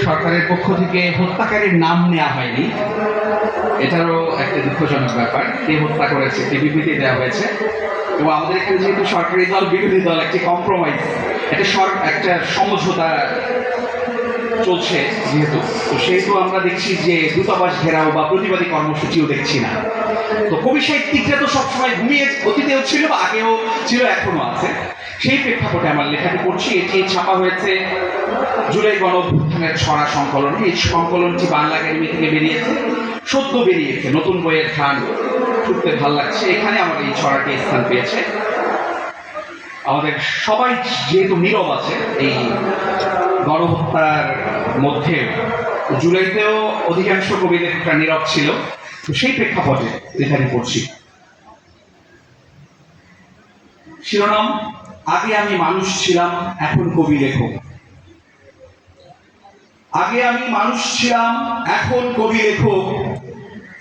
সরকারের পক্ষ থেকে হত্যাকারীর নাম নেওয়া হয়নি, এটারও একটা দুঃখজনক ব্যাপার। কে হত্যা করেছে কে বিবৃতি দেওয়া হয়েছে, এবং আমাদের এখানে যেহেতু সরকারি দল বিরোধী দল একটি কম্প্রোমাইজ, একটা সমঝোতা চলছে যেহেতু, তো সেহেতু আমরা দেখছি যে দূতাবাস ঘেরাও বা প্রতিবাদী কর্মসূচিও দেখছি না। তো কবি সাহিত্যিকরা তো সবসময় ঘুমিয়ে অতীতেও ছিল, আগেও ছিল, এখনো আছে। সেই প্রেক্ষাপটে আমার লেখাটি পড়ছি। এটি ছাপা হয়েছে জুলাই গণঅভ্যুত্থানের ছড়া সংকলন। এই সংকলনটি বাংলা একাডেমি থেকে বেরিয়েছে, সদ্য বেরিয়েছে, নতুন বইয়ের ঘ্রাণ শুনতে ভাল লাগছে। এখানে আমার এই ছড়াটি স্থান পেয়েছে। আমাদের সবাই যেহেতু নীরব আছে এই গণহত্যার মধ্যে, জুলাইতেও অধিকাংশ কবি লেখকরা নীরব ছিল, তো সেই প্রেক্ষাপটে লেখাটি পড়ছি। শিরোনাম: আগে আমি মানুষ ছিলাম, এখন কবি লেখক। আগে আমি মানুষ ছিলাম, এখন কবি লেখক,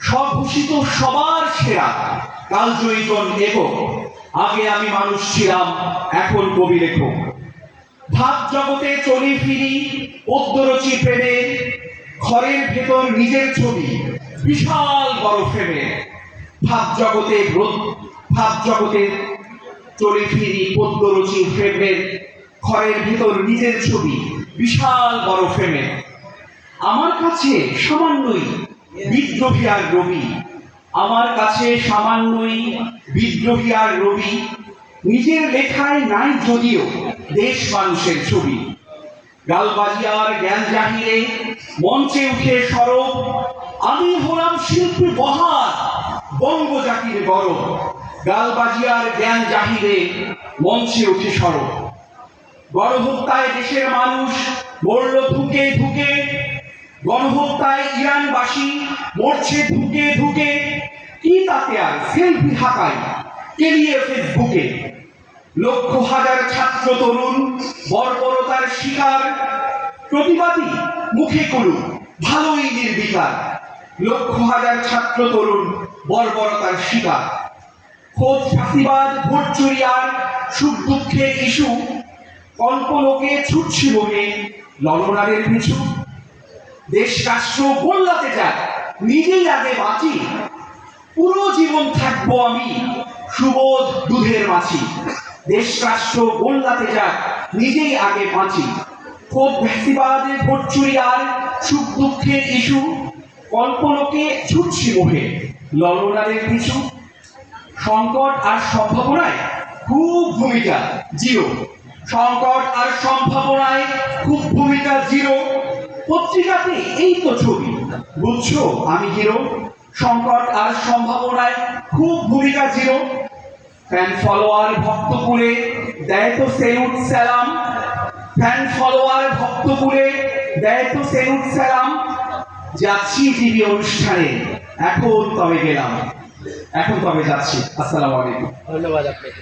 স্বঘোষিত সবার সেরা কালজয়ীজন একক। আগে আমি মানুষ ছিলাম, এখন কবি লেখক। ভাব জগতে চলি ফিরি পদ্মরচি প্রেমে, ঘরের ভেতর নিজের ছবি বিশাল বড় ফ্রেমে। ভাব জগতে চলি ফিরি পদ্মরচি প্রেমে, ঘরের ভেতর নিজের ছবি বিশাল বড় ফ্রেমে। আমার কাছে সামান্যই বিদ্রোহী আর রবি, আমার কাছে সামান্যই বিদ্রোহী আর রবি। নিজের লেখায় নাই যদিও দেশ মানুষের ছবি। গালবাজিয়ার জ্ঞান জাহিরে মঞ্চে উঠে সরব, আমি হলাম শিল্পী বহার বঙ্গ জাতির গরব। গালবাজিয়ার জ্ঞান জাহিরে মঞ্চে উঠে সরব। গণহত্যায় দেশের মানুষ মরল ধুকে ধুকে, গণহত্যায় ইরানবাসী মরছে ধুকে ধুকে। কি তাতে আর সেলফি ঢাকায় কেলিয়ে ফেসবুকে। লক্ষ হাজার ছাত্র তরুণ বর্বরতার শিকার, প্রতিবাদী মুখে করুন ভালোই নির্বিকার। লক্ষ হাজার ছাত্র তরুণ বর্বরতার শিকার। খোঁজ ফাঁসিবাদ ভোট চুরি আর সুখ দুঃখের ইস্যু, কল্পলোকে ছুটছি বলে ললনাদের পিছু। দেশ রাষ্ট্র গোল্লাতে যাক নিজেই আগে বাঁচি, পুরো জীবন থাকবো আমি সুবোধ দুধের মাছি। দেশ রাষ্ট্র গোল্লাতে যাক নিজেই আগে বাঁচি। খোদ ফ্যাসিবাদে ভোট চুরি আর সুখ দুঃখের ইস্যু, কল্পলোকে ছুটছি মোহে ললনাদের পিছু। সংকট আর সম্ভাবনায় খুব ভূমিকা জিরো, সংকট আর সম্ভাবনায় খুব ভূমিকা জিরো। পত্রিকাতে এই তো ছবি, বুঝছো আমি হিরো। সংকট আর সম্ভাবনায় খুব ভূমিকা জিরো। ফ্যান ফলোয়ার ভক্তপুরে দেয় তো সেলুট সালাম, ফ্যান ফলোয়ার ভক্তপুরে দেয় তো সেলুট সালাম। যাচ্ছি টিভি অনুষ্ঠানে, এখন তবে গেলাম, এখন তবে যাচ্ছি। আসসালামু আলাইকুম। ধন্যবাদ আপনাকে।